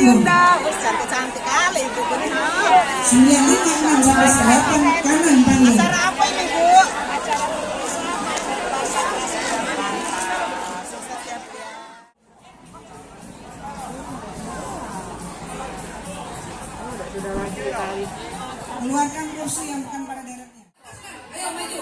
Yunda, cantik-cantik kali Ibu Benar. 956 sampai 8 kanan panggil. Acara apa ini Bu? Keluarkan kursi yang bukan pada deretnya. Ayo maju.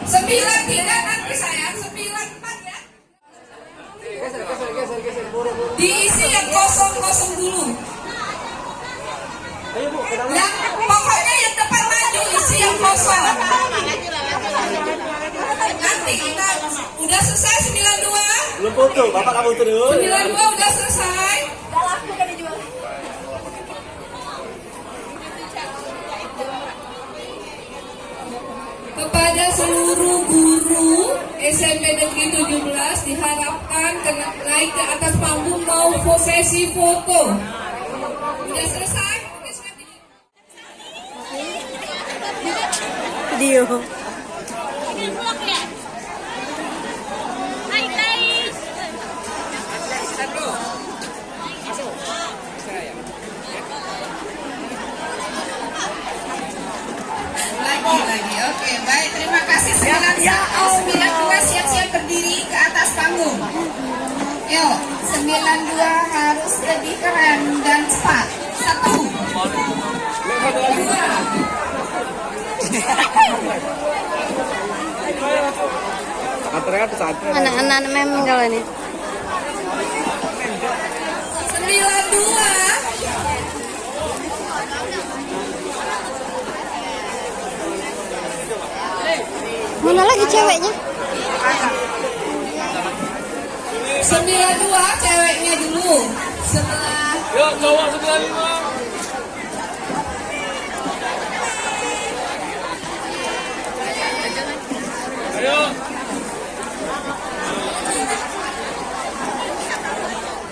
Sembilan tiga nanti sayang, 94 ya. Diisi yang kosong dulu. Yang pokoknya yang depan maju isi yang kosong. Nanti kita udah selesai 92. Belum foto, Bapak kamu foto dulu. 92 udah selesai. Udah laku kan dijual. Kepada seluruh guru SMP Negeri 17 diharapkan naik ke atas panggung mau sesi foto. Udah selesai? Oke, sudah Video. Lagi. Oke, baik. Terima kasih. 92 siap-siap berdiri ke atas panggung. Yuk, 92 harus lebih keren dan cepat. 1, 2. Anak-anak memang kalau ini. 92. Mana lagi ceweknya? 92 ceweknya dulu. Sebelah. Yuk, cowok 95. Ayo.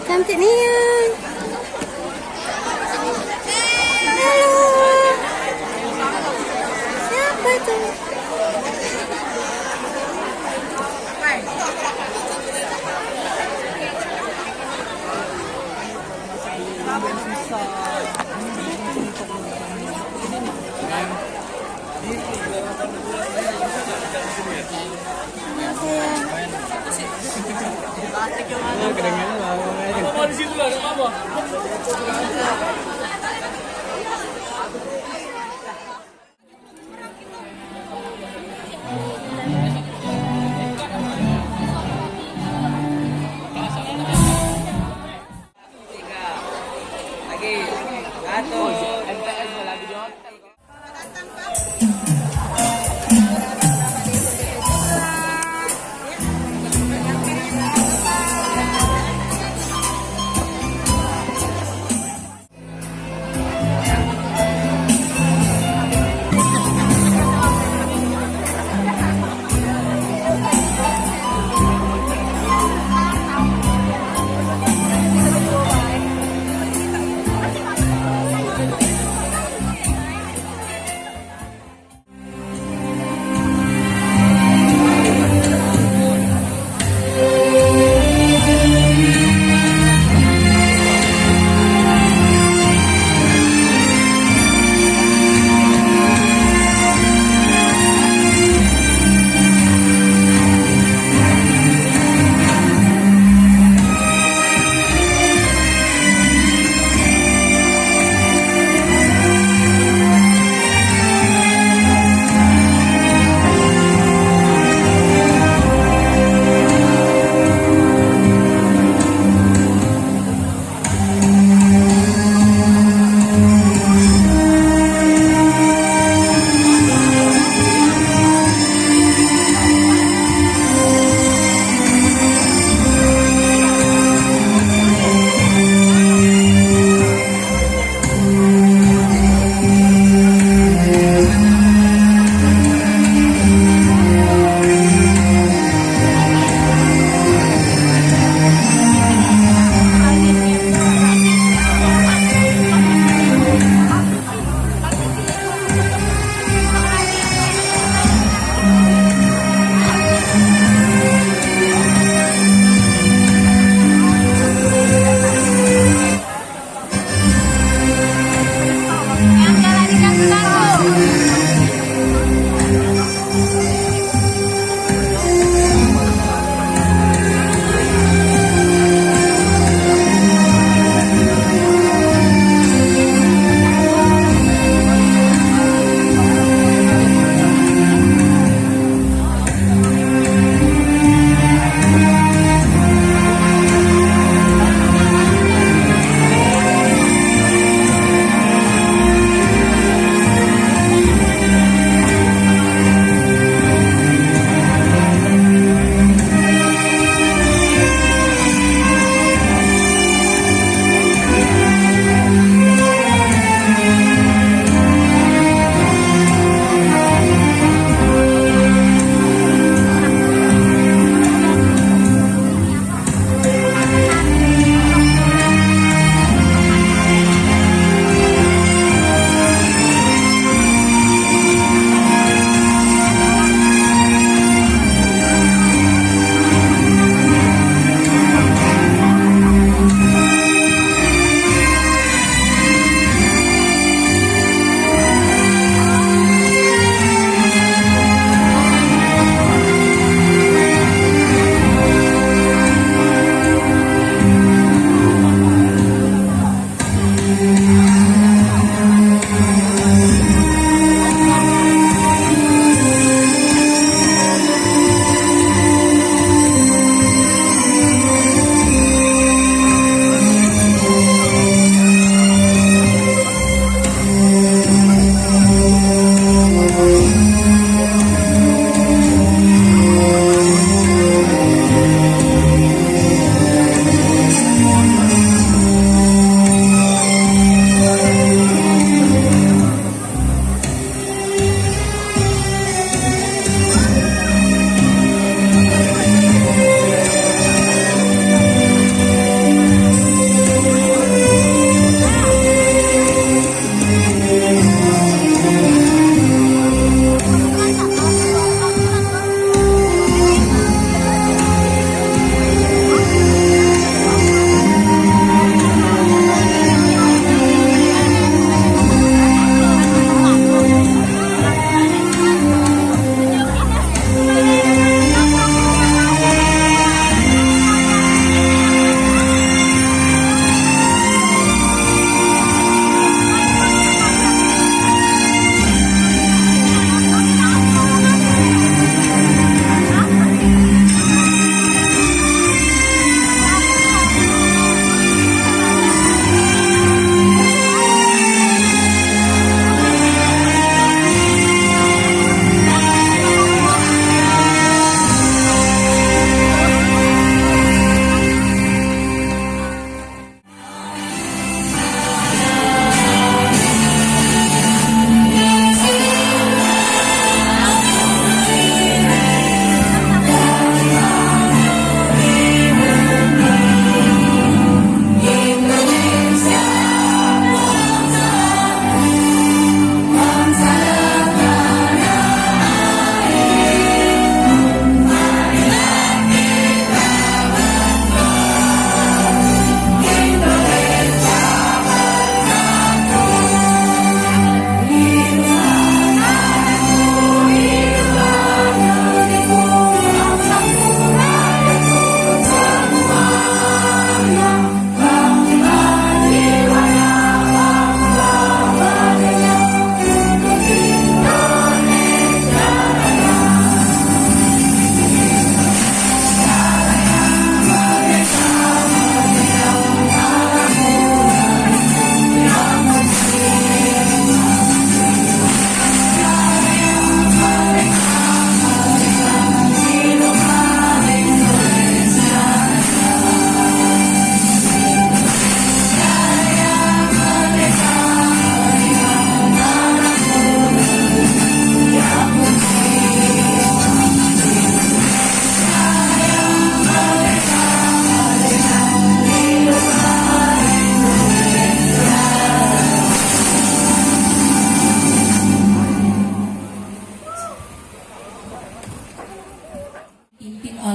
Cantik nih. Halo. Siapa itu? Apa di situ lah, apa? Lagi. Satu. MTS lagi jawab.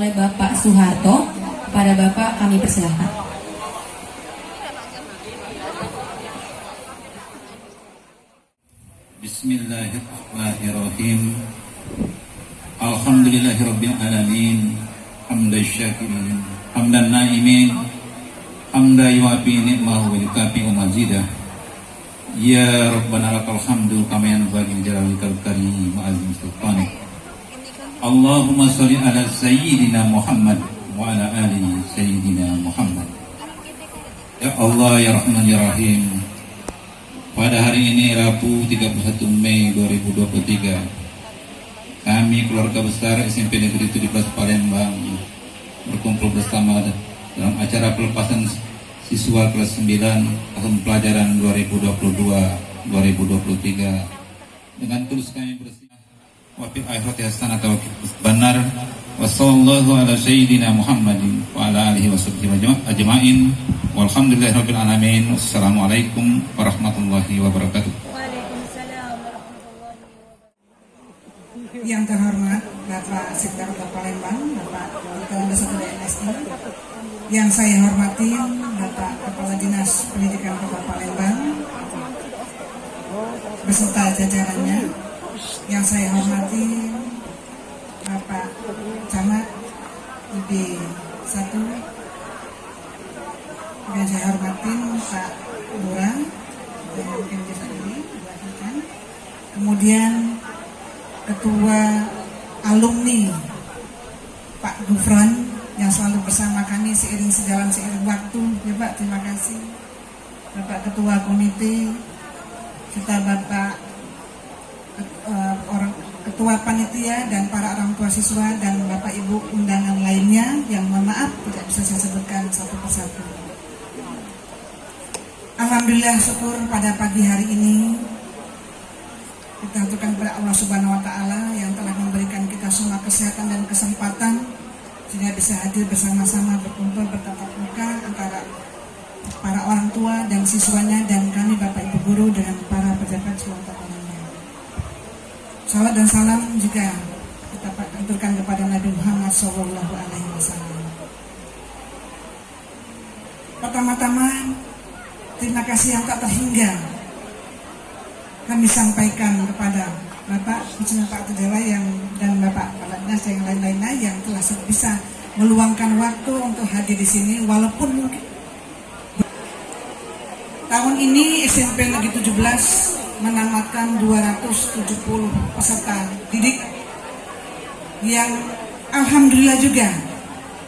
oleh Bapak Soeharto. Kepada Bapak kami persilahkan. Bismillahirrahmanirrahim. Alhamdulillahirabbil alamin. Hamdan syakirin, hamdan naimin, hamdan yuafi ni'mahu wa yukafi mazidah. Ya Rabbana lakal hamdu kama yanbaghi li jalalikal karim wa azim sultanik. Allahumma sholli ala sayyidina Muhammad wa ala ali sayyidina Muhammad. Ya Allah ya Rahman ya Rahim. Pada hari ini Rabu 31 Mei 2023, kami keluarga besar SMP Negeri 17 Palembang berkumpul bersama dalam acara pelepasan siswa kelas 9 tahun pelajaran 2022-2023 dengan tulus kami bersiap wafil akhirati hasanah wa benar wa sallallahu ala sayyidina Muhammadin wa ala alihi wa sahbihi ajma'in walhamdulillahirabbil alamin. Wassalamualaikum warahmatullahi wabarakatuh. Yang terhormat Bapak Sekda Kota Palembang, Bapak Ketua Dasar DNSI, yang saya hormati Bapak Kepala Dinas Pendidikan Kota Palembang beserta jajarannya, yang saya hormati Bapak Camat IB 1, yang saya hormati Pak Lurah yang mungkin bisa dilakukan, kemudian Ketua Alumni Pak Gufron yang selalu bersama kami seiring sejalan seiring waktu, ya Pak, terima kasih. Bapak Ketua Komite serta Bapak Ketua Panitia dan para orang tua siswa dan Bapak Ibu undangan lainnya yang mohon maaf tidak bisa saya sebutkan satu persatu. Alhamdulillah, syukur pada pagi hari ini kita aturkan kepada Allah Subhanahu wa Ta'ala yang telah memberikan kita semua kesehatan dan kesempatan sehingga bisa hadir bersama-sama berkumpul bertatap muka antara para orang tua dan siswanya dan kami Bapak Ibu guru dengan para pejabat seluruh Kota Palembang. Salawat dan salam juga kita aturkan kepada Nabi Muhammad SAW. Pertama-tama terima kasih yang tak terhingga kami sampaikan kepada Bapak Khususnya Pak Dewa yang dan Bapak Kepala Dinas yang lain-lainnya yang telah bisa meluangkan waktu untuk hadir di sini, walaupun mungkin tahun ini SMP Negeri 17 menamatkan 270 peserta didik yang alhamdulillah juga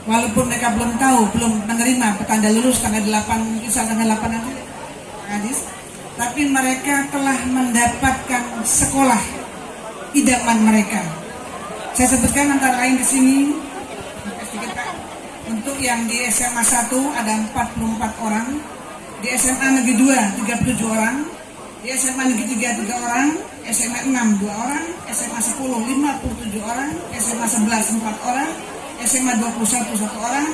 walaupun mereka belum tahu, belum menerima petanda lulus tanggal 8, insya Allah tanggal 8 nanti hadis, tapi mereka telah mendapatkan sekolah idaman mereka. Saya sebutkan antara lain di sini untuk yang di SMA 1 ada 44 orang, di SMA Negeri 2 37 orang, di SMA Negeri 3 3 orang, SMA 6 2 orang, SMA 10 57 orang, SMA 11 4 orang, SMA 21 1 orang,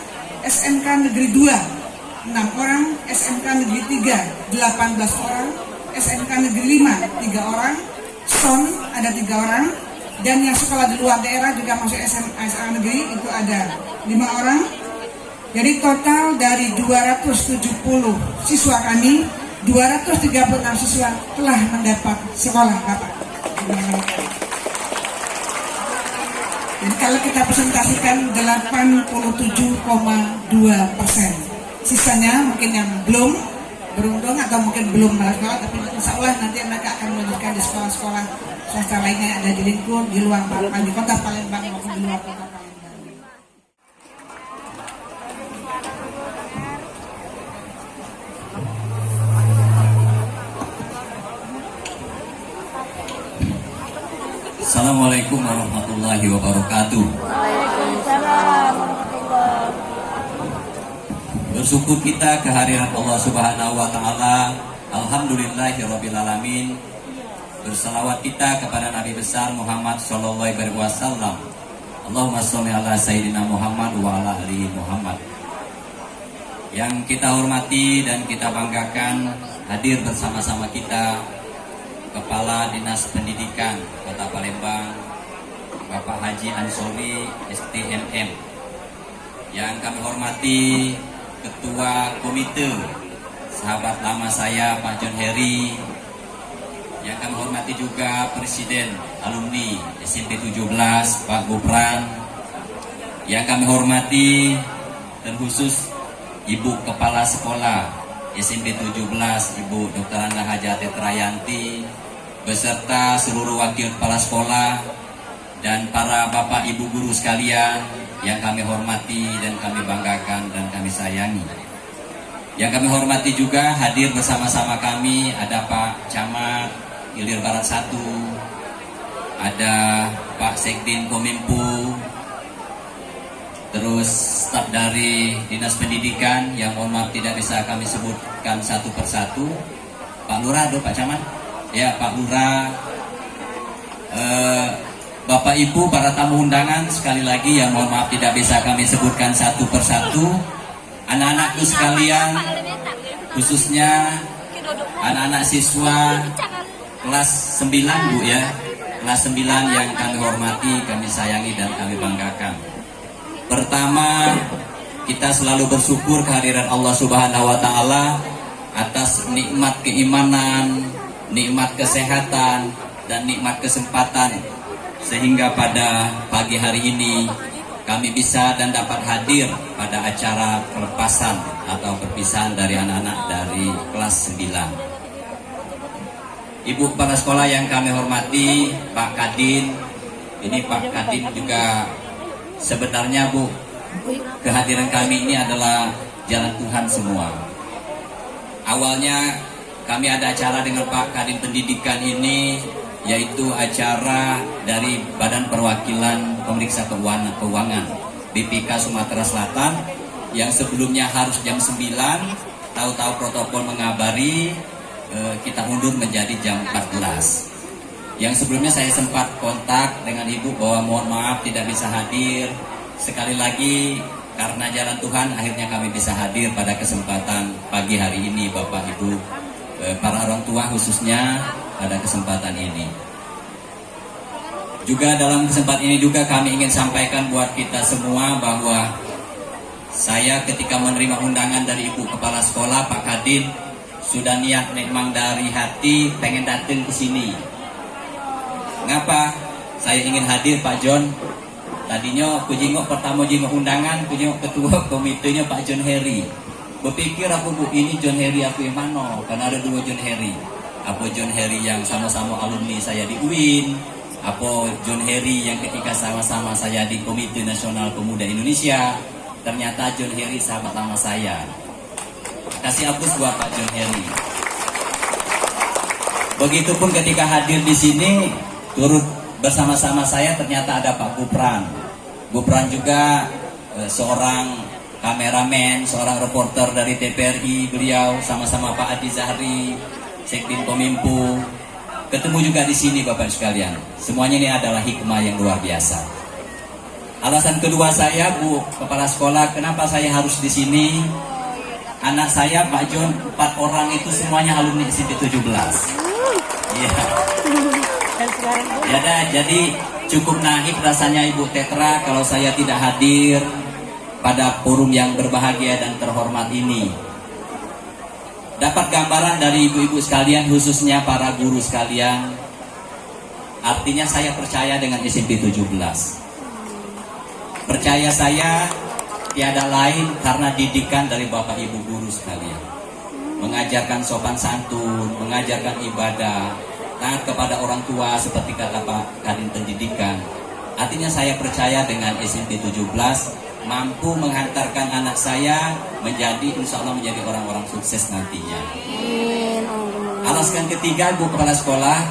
SMK Negeri 2 6 orang, SMK Negeri 3 18 orang, SMK Negeri 5 3 orang, SON ada 3 orang, dan yang sekolah di luar daerah juga masuk SMA Negeri itu ada 5 orang. Jadi total dari 270 siswa kami, 236 siswa telah mendapat sekolah Bapak. Jadi kalau kita presentasikan 87,2%. Sisanya mungkin yang belum beruntung atau mungkin belum sekolah, tapi insya Allah nanti mereka akan melanjutkan di sekolah-sekolah swasta lainnya yang ada di lingkup di luar Palembang, di Kota Palembang maupun di luar Kota Palembang. Assalamualaikum warahmatullahi wabarakatuh. Bersyukur kita kehadiran Allah Subhanahu wa Ta'ala. Alhamdulillahirabbil alamin. Bersalawat kita kepada Nabi besar Muhammad sallallahu alaihi wasallam. Allahumma sholli ala sayyidina Muhammad wa ala alihi Muhammad. Yang kita hormati dan kita banggakan, hadir bersama-sama kita Kepala Dinas Pendidikan Kota Palembang, Bapak Haji Ansori STMM, Yang kami hormati Ketua Komite, sahabat lama saya Pak John Heri. Yang kami hormati juga Presiden Alumni SMP 17 Pak Gopran. Yang kami hormati dan khusus Ibu Kepala Sekolah SMP 17 Ibu Dr. Anda Hajati Trayanti, beserta seluruh wakil kepala sekolah dan para bapak ibu guru sekalian yang kami hormati dan kami banggakan dan kami sayangi. Yang kami hormati juga hadir bersama-sama kami ada Pak Camat Ilir Barat 1, ada Pak Sekdin Komimpu, terus staf dari Dinas Pendidikan yang mohon maaf tidak bisa kami sebutkan satu persatu. Pak Lurah, aduh Pak Camat, ya Pak Lurah, Bapak Ibu para tamu undangan sekali lagi yang mohon maaf tidak bisa kami sebutkan satu persatu. Anak-anakku sekalian, khususnya anak-anak siswa kelas 9 Bu ya, kelas 9 yang kami hormati, kami sayangi dan kami banggakan. Pertama, kita selalu bersyukur kehadiran Allah Subhanahu wa Ta'ala atas nikmat keimanan, nikmat kesehatan, dan nikmat kesempatan, sehingga pada pagi hari ini kami bisa dan dapat hadir pada acara pelepasan atau perpisahan dari anak-anak dari kelas 9. Ibu kepala sekolah yang kami hormati, Pak Kadin, ini Pak Kadin juga sebenarnya Bu, kehadiran kami ini adalah jalan Tuhan semua. Awalnya kami ada acara dengan Pak Kadin Pendidikan ini, yaitu acara dari Badan Perwakilan Pemeriksa Keuangan BPK Sumatera Selatan, yang sebelumnya harus jam 9, tahu-tahu protokol mengabari kita mundur menjadi jam 14. Yang sebelumnya saya sempat kontak dengan Ibu bahwa mohon maaf tidak bisa hadir. Sekali lagi karena jalan Tuhan akhirnya kami bisa hadir pada kesempatan pagi hari ini Bapak Ibu, para orang tua khususnya pada kesempatan ini. Juga dalam kesempatan ini juga kami ingin sampaikan buat kita semua bahwa saya ketika menerima undangan dari Ibu Kepala Sekolah Pak Kadin sudah niat memang dari hati pengen datang ke sini. Ngapa saya ingin hadir Pak John? Tadinya aku jenguk pertama jenguk undangan, aku jenguk ketua komitenya Pak John Heri. Berpikir aku Bu, ini John Heri aku yang mana? Karena ada dua John Heri. Apa John Heri yang sama-sama alumni saya di UIN, apa John Heri yang ketika sama-sama saya di Komite Nasional Pemuda Indonesia. Ternyata John Heri sahabat lama saya. Kasih hapus buat Pak John Heri. Begitupun ketika hadir di sini turut bersama-sama saya ternyata ada Pak Gopran. Gopran juga seorang kameramen, seorang reporter dari TPRI, beliau sama-sama Pak Adi Zahri, Sekdin Komimpu. Ketemu juga di sini Bapak sekalian. Semuanya ini adalah hikmah yang luar biasa. Alasan kedua saya, Bu Kepala Sekolah, kenapa saya harus di sini? Anak saya Pak John, 4 orang itu semuanya alumni SMP 17. Iya. Ya, jadi cukup naif rasanya Ibu Tetra kalau saya tidak hadir pada forum yang berbahagia dan terhormat ini. Dapat gambaran dari ibu-ibu sekalian, khususnya para guru sekalian. Artinya saya percaya dengan SMP 17. Percaya saya tiada lain karena didikan dari Bapak Ibu guru sekalian. Mengajarkan sopan santun, mengajarkan ibadah, taat kepada orang tua seperti kata Pak Kadin Pendidikan. Artinya saya percaya dengan SMP 17 mampu menghantarkan anak saya menjadi, insya Allah menjadi orang-orang sukses nantinya. Alasan ketiga, Bu Kepala Sekolah,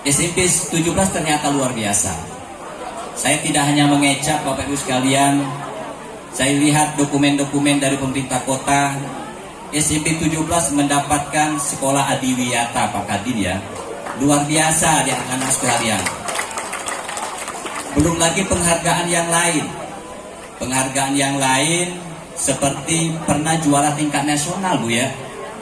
SMP 17 ternyata luar biasa. Saya tidak hanya mengecap Bapak Ibu sekalian, saya lihat dokumen-dokumen dari pemerintah kota, SMP 17 mendapatkan sekolah adiwiyata Pak Kadin ya. Luar biasa di anak-anak sekalian. Belum lagi penghargaan yang lain. Penghargaan yang lain seperti pernah juara tingkat nasional Bu ya.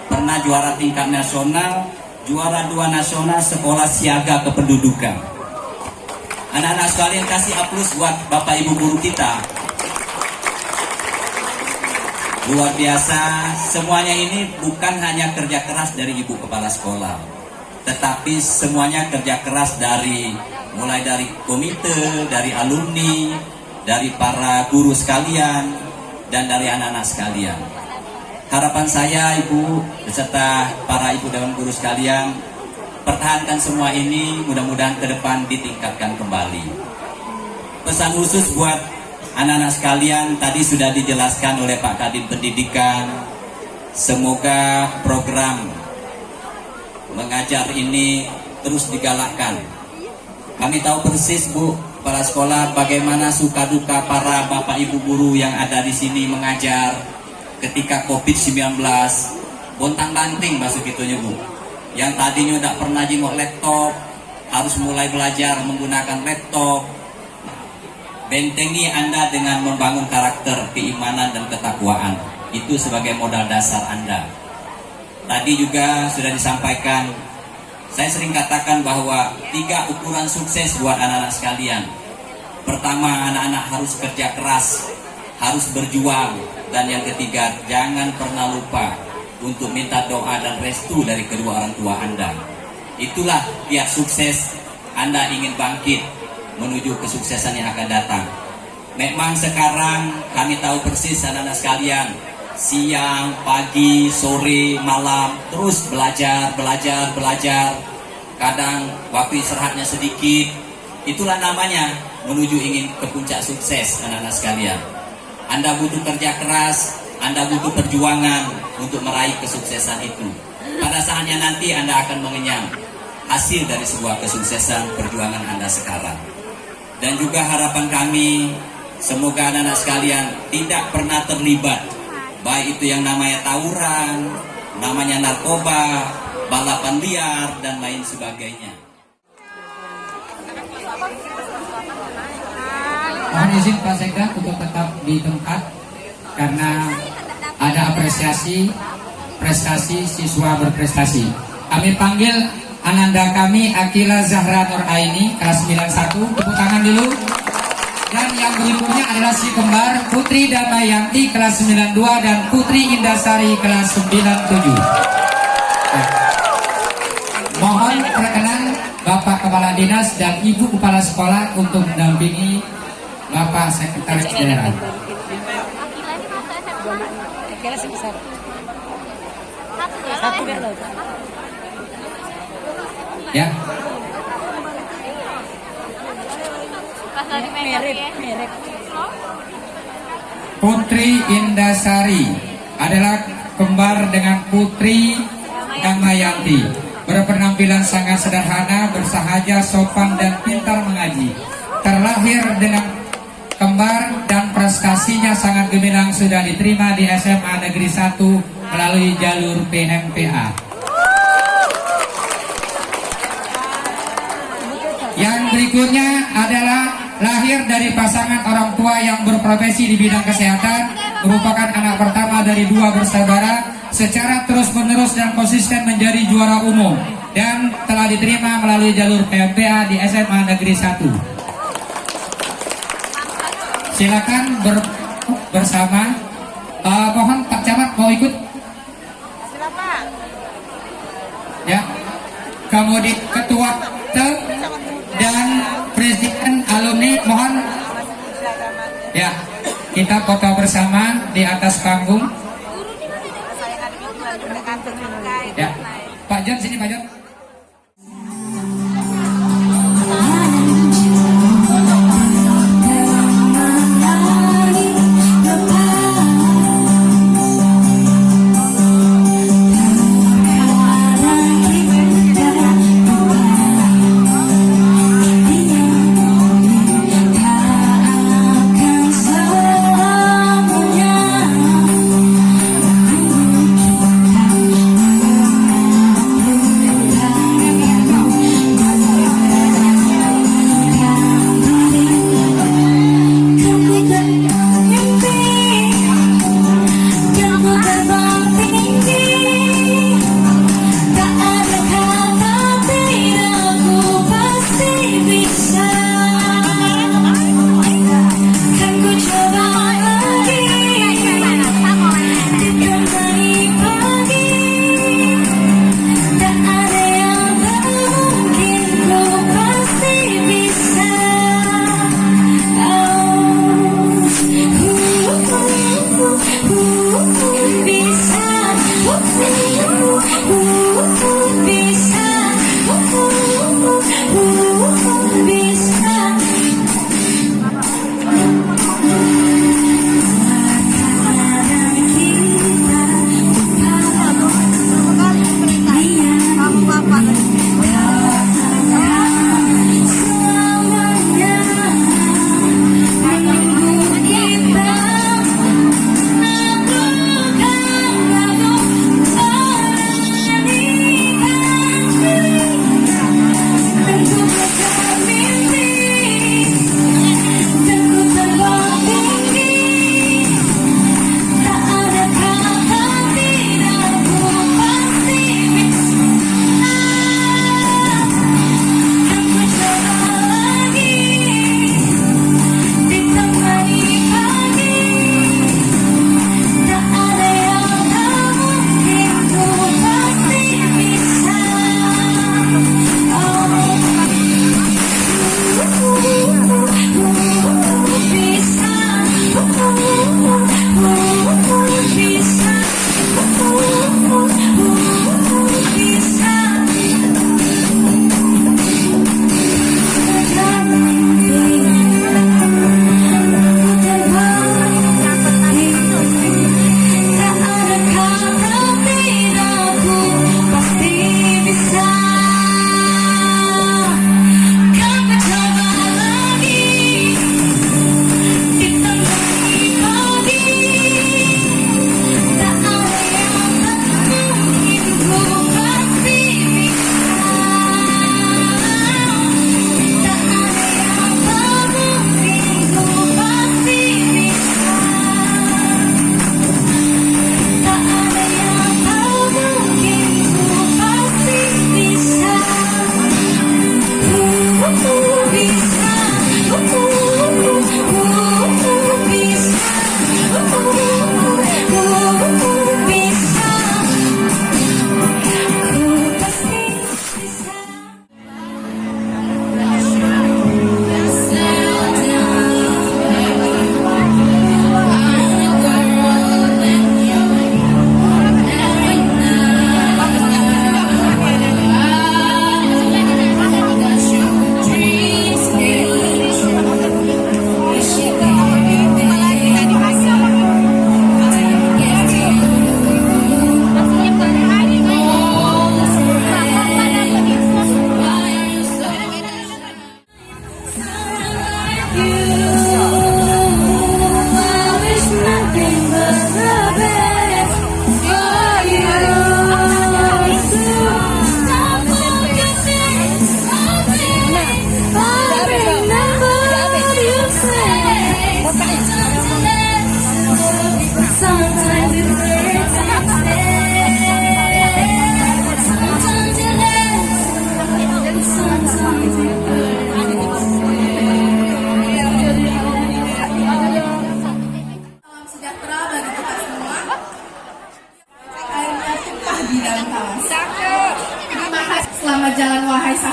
Pernah juara tingkat nasional, juara 2 nasional sekolah siaga kependudukan. Anak-anak sekalian kasih aplaus buat Bapak Ibu guru kita. Luar biasa, semuanya ini bukan hanya kerja keras dari ibu kepala sekolah, tetapi semuanya kerja keras mulai dari komite, dari alumni, dari para guru sekalian, dan dari anak-anak sekalian. Harapan saya, Ibu, beserta para ibu dan guru sekalian, pertahankan semua ini, mudah-mudahan ke depan ditingkatkan kembali. Pesan khusus buat anak-anak sekalian, tadi sudah dijelaskan oleh Pak Kadin Pendidikan, semoga program mengajar ini terus digalakkan. Kami tahu persis, Bu, para sekolah, bagaimana suka duka para bapak ibu guru yang ada di sini mengajar ketika COVID-19, bontang-banting masuk itunya, Bu. Yang tadinya tidak pernah jenguk laptop, harus mulai belajar menggunakan laptop. Bentengi Anda dengan membangun karakter, keimanan, dan ketakwaan. Itu sebagai modal dasar Anda. Tadi juga sudah disampaikan, saya sering katakan bahwa 3 ukuran sukses buat anak-anak sekalian. Pertama, anak-anak harus kerja keras, harus berjuang. Dan yang ketiga, jangan pernah lupa untuk minta doa dan restu dari kedua orang tua Anda. Itulah biar sukses Anda ingin bangkit menuju kesuksesan yang akan datang. Memang sekarang kami tahu persis anak-anak sekalian, siang, pagi, sore, malam terus belajar. Kadang waktu istirahatnya sedikit. Itulah namanya menuju ingin ke puncak sukses anak-anak sekalian. Anda butuh kerja keras, Anda butuh perjuangan untuk meraih kesuksesan itu. Pada saatnya nanti Anda akan mengenyam hasil dari sebuah kesuksesan perjuangan Anda sekarang. Dan juga harapan kami, semoga anak-anak sekalian tidak pernah terlibat, baik itu yang namanya tawuran, namanya narkoba, balapan liar, dan lain sebagainya. Mohon izin Pak Sekda untuk tetap di tempat karena ada apresiasi prestasi siswa berprestasi. Kami panggil ananda kami Akila Zahra Nur Aini kelas 91, tepuk tangan dulu. Dan yang berikutnya adalah si kembar Putri Damayanti kelas 92 dan Putri Indasari kelas 97. Mohon perkenan Bapak Kepala Dinas dan Ibu Kepala Sekolah untuk mendampingi Bapak Sekretaris Jenderal. Ya. Putri Indasari adalah kembar dengan Putri Damayanti. Berpenampilan sangat sederhana, bersahaja, sopan, dan pintar mengaji. Terlahir dengan kembar dan prestasinya sangat gemilang, sudah diterima di SMA Negeri 1 melalui jalur PMPA. Yang berikutnya adalah lahir dari pasangan orang tua yang berprofesi di bidang kesehatan, merupakan anak pertama dari 2 bersaudara, secara terus-menerus dan konsisten menjadi juara umum dan telah diterima melalui jalur PMPA di SMA Negeri 1. Silakan bersama. Mohon Pak Camat mau ikut? Silakan. Ya. Kemudian Ketua dan Presiden alumni mohon. Ya, kita foto bersama di atas panggung. Ya, Pak John sini Pak John.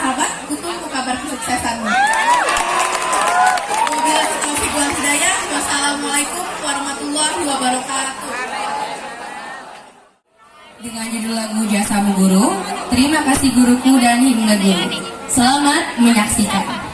sahabat, kutunggu kabar kesuksesanmu. Wabillahi taufiq wal hidayah. Wassalamualaikum warahmatullahi wabarakatuh. Dengan judul lagu Jasamu Guru, terima kasih guruku dan himne guru. Selamat menyaksikan.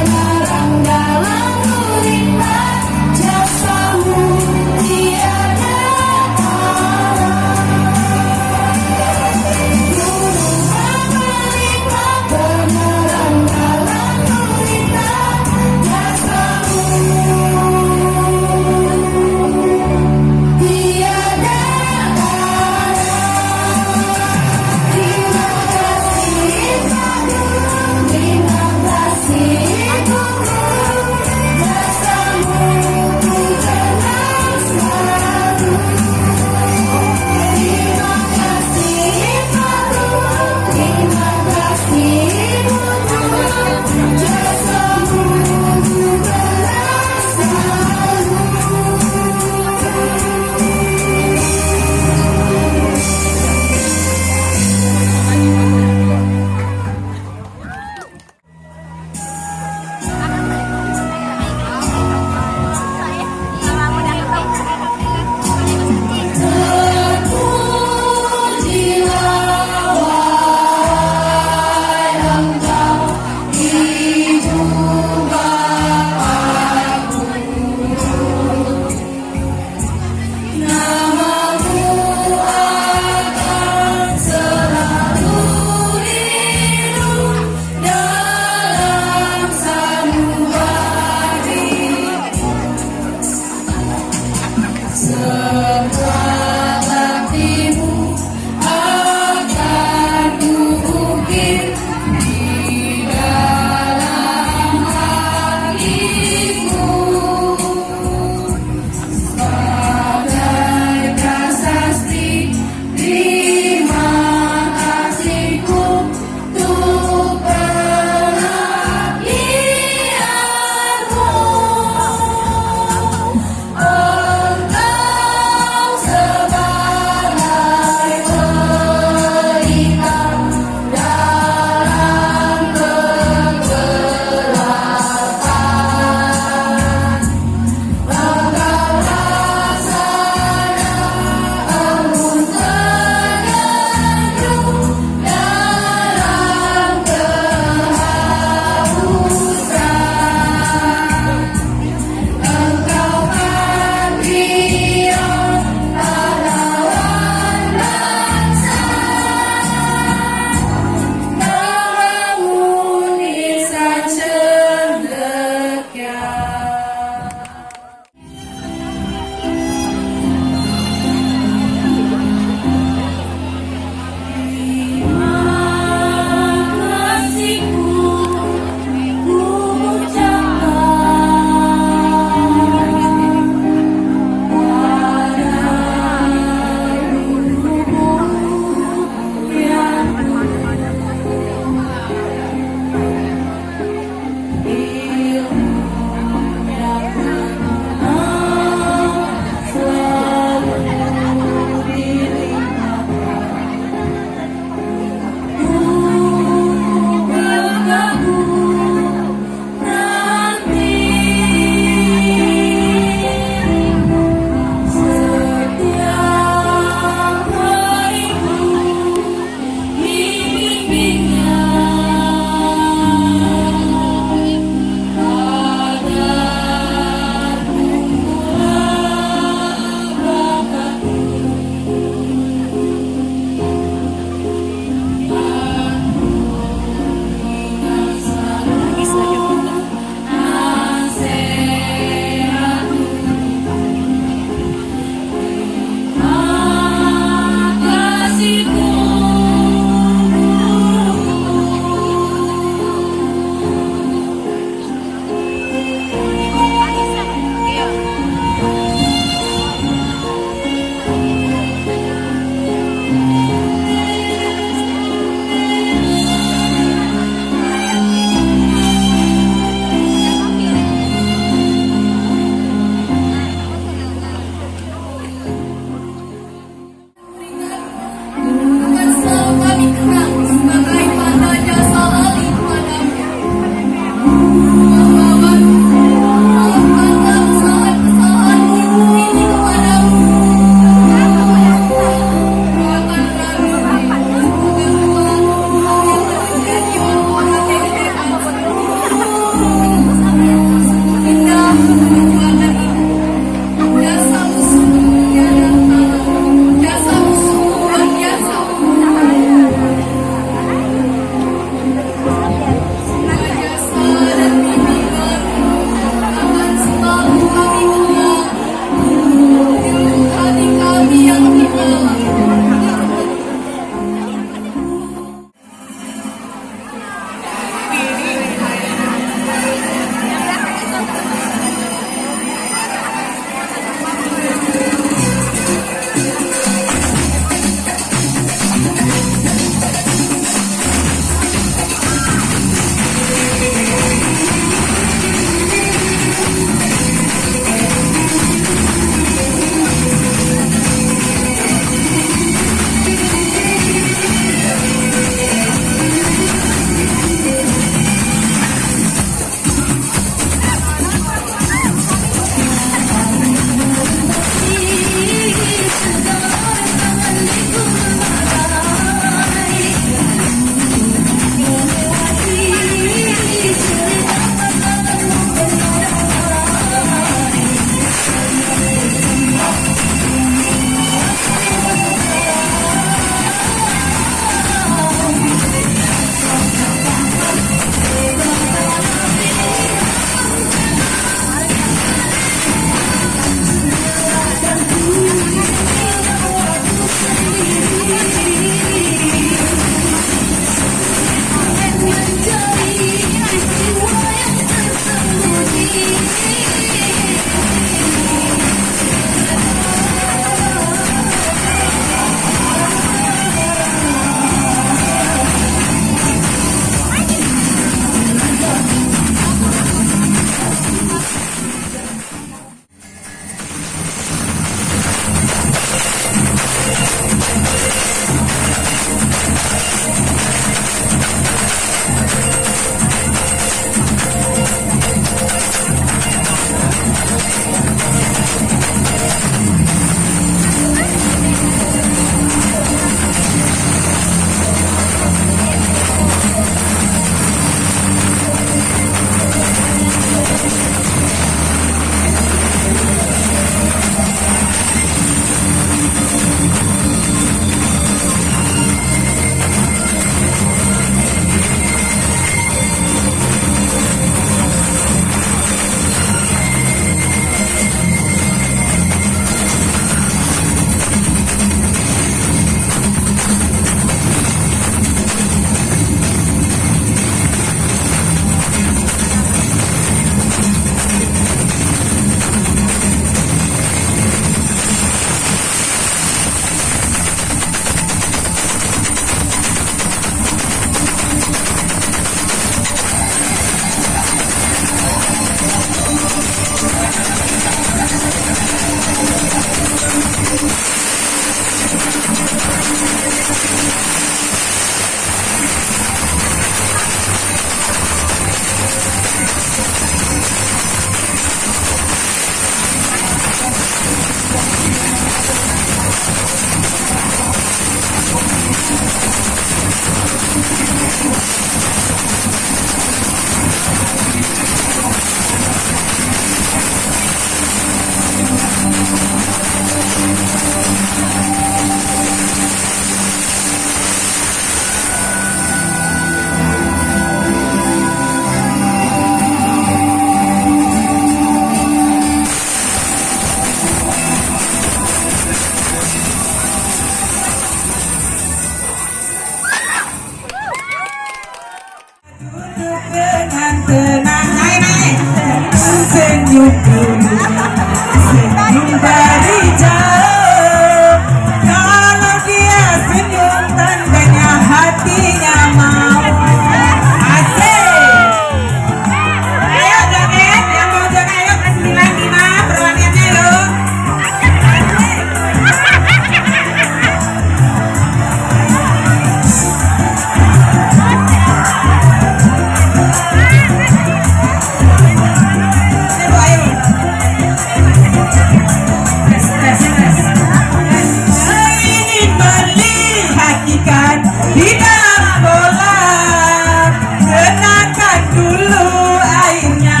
Kenakan di dalam kolam, kenakan dulu airnya.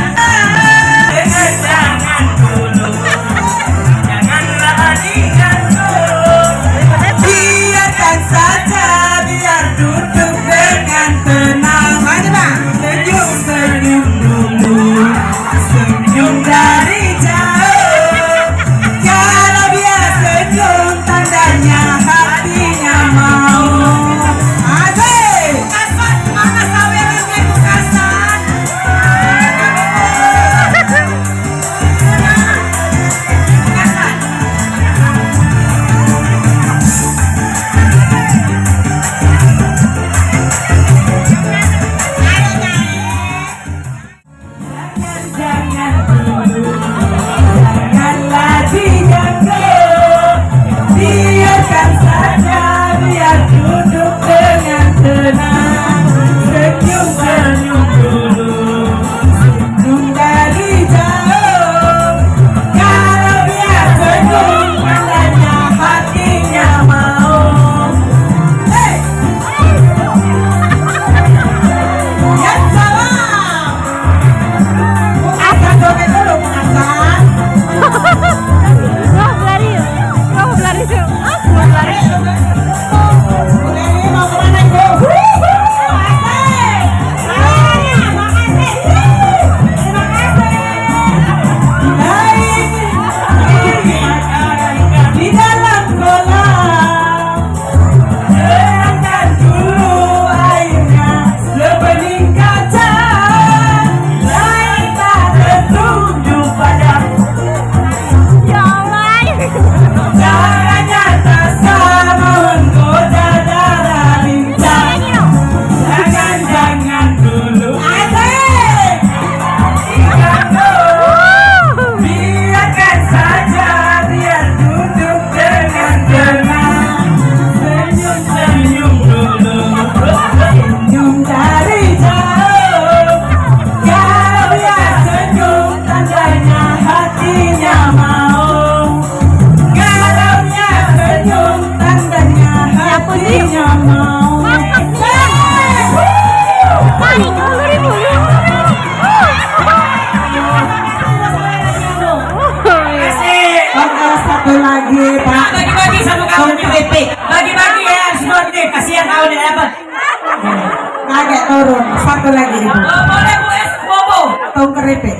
Jangan dulu, janganlah digantung. Biarkan saja, biar duduk dengan tenang. Mana bang? Senyum senyum dulu, senyum dari jauh. Kalau dia senyum, tandanya hatinya mau. Asik. Kasar, mana sawerannya kasar? Jangan dulu, janganlah diganggu. Biarkan saja, biar duduk dengan tenang. Senyum senyum dulu, senyum dari jauh. Kalau dia senyum, tandanya hatinya mau. Hey! Yang salah. Akan joget dulu, Akan. Kau berlari. Kau berlari tuh. Kau berlari. Ini mau kemana Ibu? Di dalam kolam, kenakan dulu airnya sebening kaca. Lain tak tertuju pada Ya Allah. caranya tak sama menggoda darah lincah. Jangan dulu, asik. Diganggu. Biarkan saja, biar duduk dengan tenang. Senyum senyum dulu, senyum dari jauh. Kalau dia senyum, tandanya hatinya mau. Kalau dia senyum, tandanya hatinya mau. Mari dulu ribu. Oke, satu lagi Pak. Bagi-bagi sama kamu Konkretik. Bagi-bagi ya, semua kasihan kau nih dapat. Kaget turun. Satu lagi Ibu. Boleh Bu, Bobo. Konkretik.